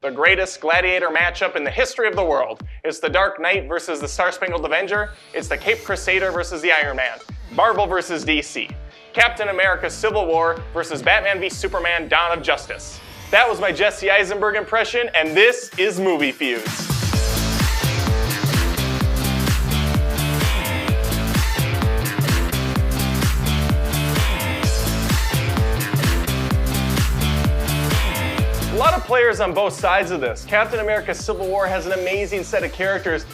The greatest gladiator matchup in the history of the world. It's the Dark Knight versus the Star-Spangled Avenger. It's the Caped Crusader versus the Iron Man. Marvel versus DC. Captain America Civil War versus Batman v Superman Dawn of Justice. That was my Jesse Eisenberg impression, and this is Movie Feuds. A lot of players on both sides of this. Captain America Civil War has an amazing set of characters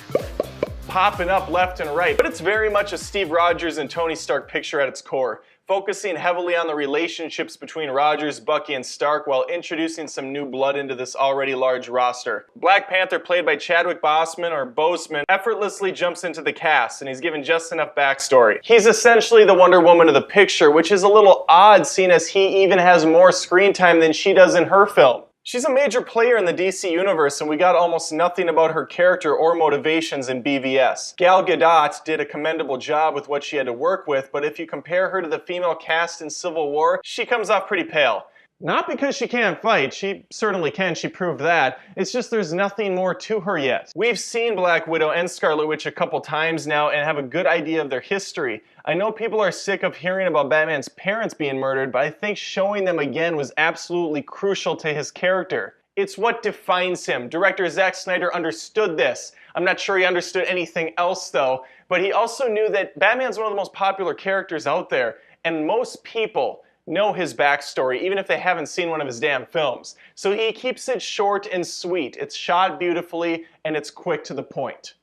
popping up left and right, but it's very much a Steve Rogers and Tony Stark picture at its core, focusing heavily on the relationships between Rogers, Bucky, and Stark while introducing some new blood into this already large roster. Black Panther, played by Chadwick Boseman or Boseman, effortlessly jumps into the cast, and he's given just enough backstory. He's essentially the Wonder Woman of the picture, which is a little odd seeing as he even has more screen time than she does in her film. She's a major player in the DC universe, and we got almost nothing about her character or motivations in BVS. Gal Gadot did a commendable job with what she had to work with, but if you compare her to the female cast in Civil War, she comes off pretty pale. Not because she can't fight, she certainly can, she proved that. It's just there's nothing more to her yet. We've seen Black Widow and Scarlet Witch a couple times now and have a good idea of their history. I know people are sick of hearing about Batman's parents being murdered, but I think showing them again was absolutely crucial to his character. It's what defines him. Director Zack Snyder understood this. I'm not sure he understood anything else though, but he also knew that Batman's one of the most popular characters out there, and most people know his backstory, even if they haven't seen one of his damn films. So he keeps it short and sweet. It's shot beautifully, and it's quick to the point.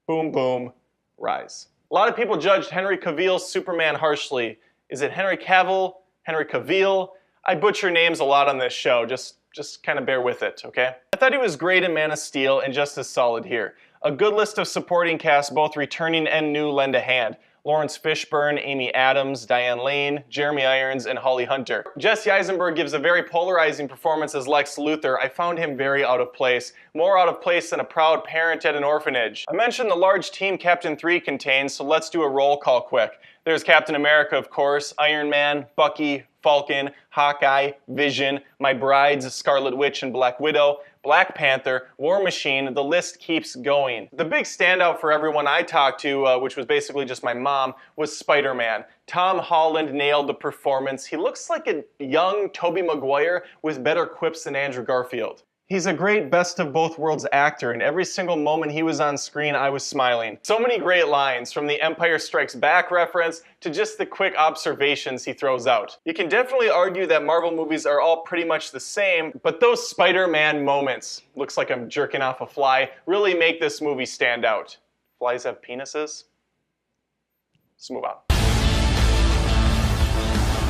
Boom, boom, rise. A lot of people judged Henry Cavill's Superman harshly. Is it Henry Cavill? Henry Cavill? I butcher names a lot on this show, just kind of bear with it, okay? I thought he was great in Man of Steel and just as solid here. A good list of supporting cast, both returning and new, lend a hand. Lawrence Fishburne, Amy Adams, Diane Lane, Jeremy Irons, and Holly Hunter. Jesse Eisenberg gives a very polarizing performance as Lex Luthor. I found him very out of place. More out of place than a proud parent at an orphanage. I mentioned the large team Captain 3 contains, so let's do a roll call quick. There's Captain America, of course, Iron Man, Bucky, Falcon, Hawkeye, Vision, my brides, Scarlet Witch and Black Widow, Black Panther, War Machine, the list keeps going. The big standout for everyone I talked to, which was basically just my mom, was Spider-Man. Tom Holland nailed the performance. He looks like a young Tobey Maguire with better quips than Andrew Garfield. He's a great best of both worlds actor, and every single moment he was on screen, I was smiling. So many great lines, from the Empire Strikes Back reference to just the quick observations he throws out. You can definitely argue that Marvel movies are all pretty much the same, but those Spider-Man moments, looks like I'm jerking off a fly, really make this movie stand out. Flies have penises? Let's move on.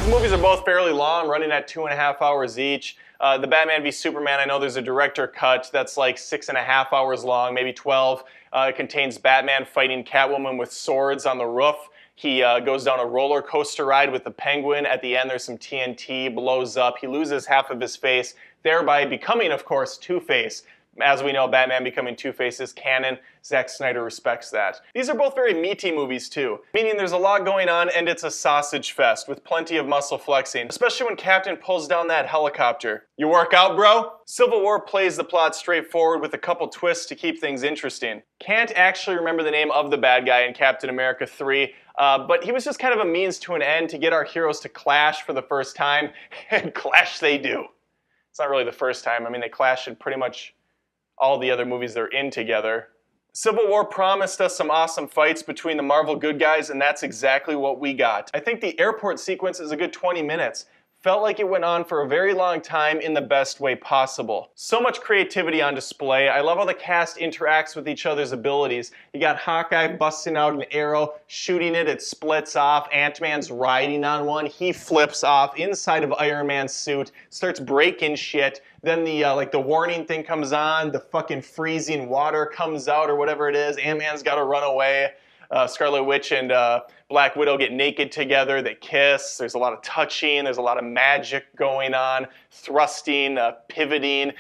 These movies are both fairly long, running at 2.5 hours each. The Batman v Superman, I know there's a director cut that's like 6.5 hours long, maybe 12. It contains Batman fighting Catwoman with swords on the roof. He goes down a roller coaster ride with the Penguin. At the end, there's some TNT, blows up. He loses half of his face, thereby becoming, of course, Two-Face. As we know, Batman becoming Two-Face is canon. Zack Snyder respects that. These are both very meaty movies too, meaning there's a lot going on and it's a sausage fest with plenty of muscle flexing, especially when Captain pulls down that helicopter. You work out, bro? Civil War plays the plot straightforward with a couple twists to keep things interesting. Can't actually remember the name of the bad guy in Captain America 3, but he was just kind of a means to an end to get our heroes to clash for the first time, and clash they do. It's not really the first time. I mean, they clashed in pretty much all the other movies they're in together. Civil War promised us some awesome fights between the Marvel good guys, and that's exactly what we got. I think the airport sequence is a good 20 minutes. Felt like it went on for a very long time in the best way possible. So much creativity on display. I love how the cast interacts with each other's abilities. You got Hawkeye busting out an arrow, shooting it, it splits off. Ant-Man's riding on one, he flips off inside of Iron Man's suit, starts breaking shit. Then the warning thing comes on, the fucking freezing water comes out or whatever it is. Ant-Man's gotta run away. Scarlet Witch and Black Widow get naked together, they kiss, there's a lot of touching, there's a lot of magic going on, thrusting, pivoting.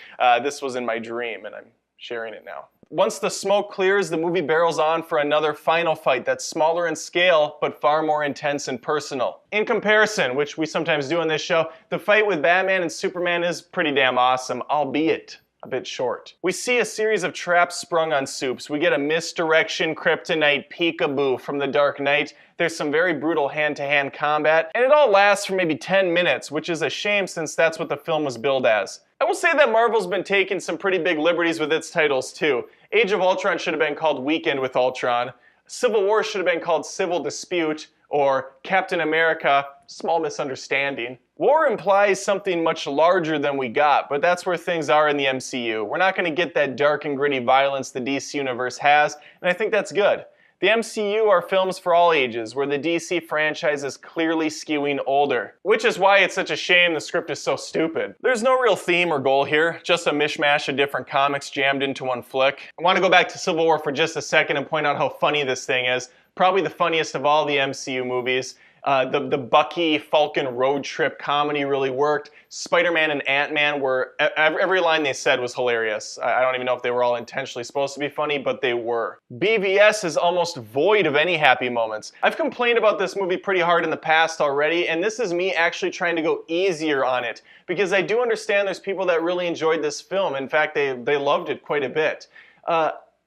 This was in my dream and I'm sharing it now. Once the smoke clears, the movie barrels on for another final fight that's smaller in scale, but far more intense and personal. In comparison, which we sometimes do on this show, the fight with Batman and Superman is pretty damn awesome, albeit a bit short. We see a series of traps sprung on Supes. We get a misdirection kryptonite peekaboo from the Dark Knight. There's some very brutal hand-to-hand combat, and it all lasts for maybe 10 minutes, which is a shame since that's what the film was billed as. I will say that Marvel's been taking some pretty big liberties with its titles too. Age of Ultron should have been called Weekend with Ultron. Civil War should have been called Civil Dispute, or Captain America, Small Misunderstanding. War implies something much larger than we got, but that's where things are in the MCU. We're not going to get that dark and gritty violence the DC Universe has, and I think that's good. The MCU are films for all ages, where the DC franchise is clearly skewing older. Which is why it's such a shame the script is so stupid. There's no real theme or goal here, just a mishmash of different comics jammed into one flick. I want to go back to Civil War for just a second and point out how funny this thing is. Probably the funniest of all the MCU movies. The Bucky Falcon road trip comedy really worked. Spider-Man and Ant-Man were, every line they said was hilarious. I don't even know if they were all intentionally supposed to be funny, but they were. BVS is almost void of any happy moments. I've complained about this movie pretty hard in the past already, and this is me actually trying to go easier on it, because I do understand there's people that really enjoyed this film. In fact, they loved it quite a bit.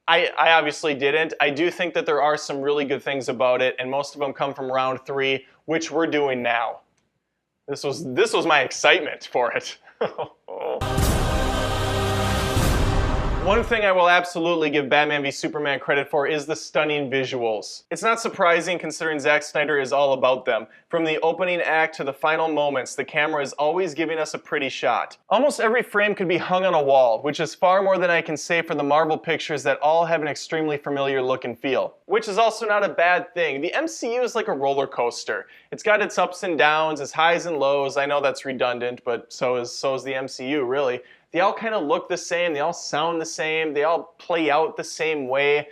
I obviously didn't. I do think that there are some really good things about it, and most of them come from round 3, which we're doing now. This was my excitement for it. One thing I will absolutely give Batman v Superman credit for is the stunning visuals. It's not surprising considering Zack Snyder is all about them. From the opening act to the final moments, the camera is always giving us a pretty shot. Almost every frame could be hung on a wall, which is far more than I can say for the Marvel pictures that all have an extremely familiar look and feel. Which is also not a bad thing. The MCU is like a roller coaster. It's got its ups and downs, its highs and lows. I know that's redundant, but so is the MCU, really. They all kind of look the same, they all sound the same, they all play out the same way.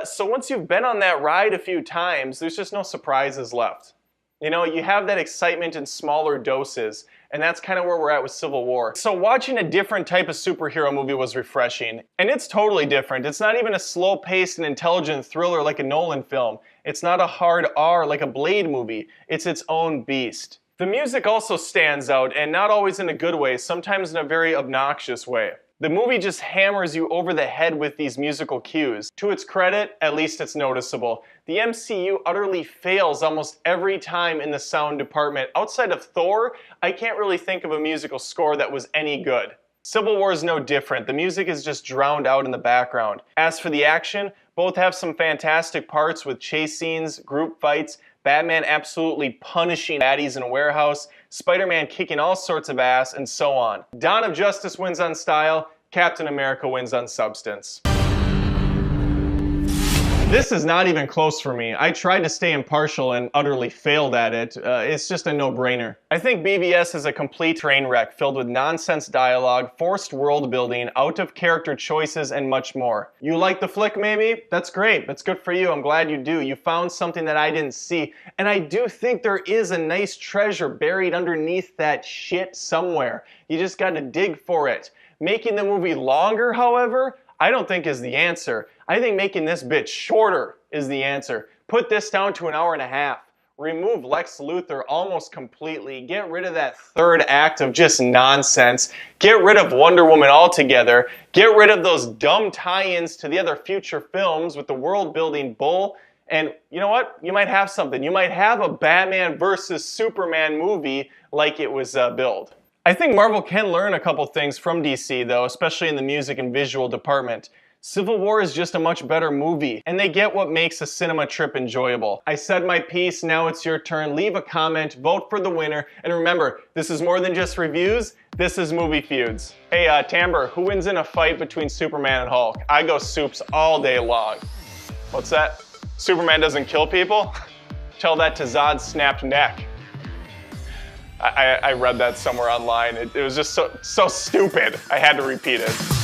So once you've been on that ride a few times, there's just no surprises left. You know, you have that excitement in smaller doses, and that's kind of where we're at with Civil War. So watching a different type of superhero movie was refreshing. And it's totally different. It's not even a slow-paced and intelligent thriller like a Nolan film. It's not a hard R like a Blade movie. It's its own beast. The music also stands out, and not always in a good way, sometimes in a very obnoxious way. The movie just hammers you over the head with these musical cues. To its credit, at least it's noticeable. The MCU utterly fails almost every time in the sound department. Outside of Thor, I can't really think of a musical score that was any good. Civil War is no different. The music is just drowned out in the background. As for the action, both have some fantastic parts with chase scenes, group fights, Batman absolutely punishing baddies in a warehouse, Spider-Man kicking all sorts of ass, and so on. Dawn of Justice wins on style, Captain America wins on substance. This is not even close for me. I tried to stay impartial and utterly failed at it. It's just a no-brainer. I think BVS is a complete train wreck filled with nonsense dialogue, forced world building, out-of-character choices, and much more. You like the flick, maybe? That's great. That's good for you. I'm glad you do. You found something that I didn't see. And I do think there is a nice treasure buried underneath that shit somewhere. You just gotta dig for it. Making the movie longer, however, I don't think is the answer. I think making this bit shorter is the answer. Put this down to an hour and a half. Remove Lex Luthor almost completely. Get rid of that third act of just nonsense. Get rid of Wonder Woman altogether. Get rid of those dumb tie-ins to the other future films with the world-building bull. And you know what? You might have something. You might have a Batman versus Superman movie like it was billed. I think Marvel can learn a couple things from DC though, especially in the music and visual department. Civil War is just a much better movie, and they get what makes a cinema trip enjoyable. I said my piece, now it's your turn. Leave a comment, vote for the winner, and remember, this is more than just reviews, this is Movie Feuds. Hey, Tamber, who wins in a fight between Superman and Hulk? I go Supes all day long. What's that? Superman doesn't kill people? Tell that to Zod's snapped neck. I read that somewhere online. It was just so stupid. I had to repeat it.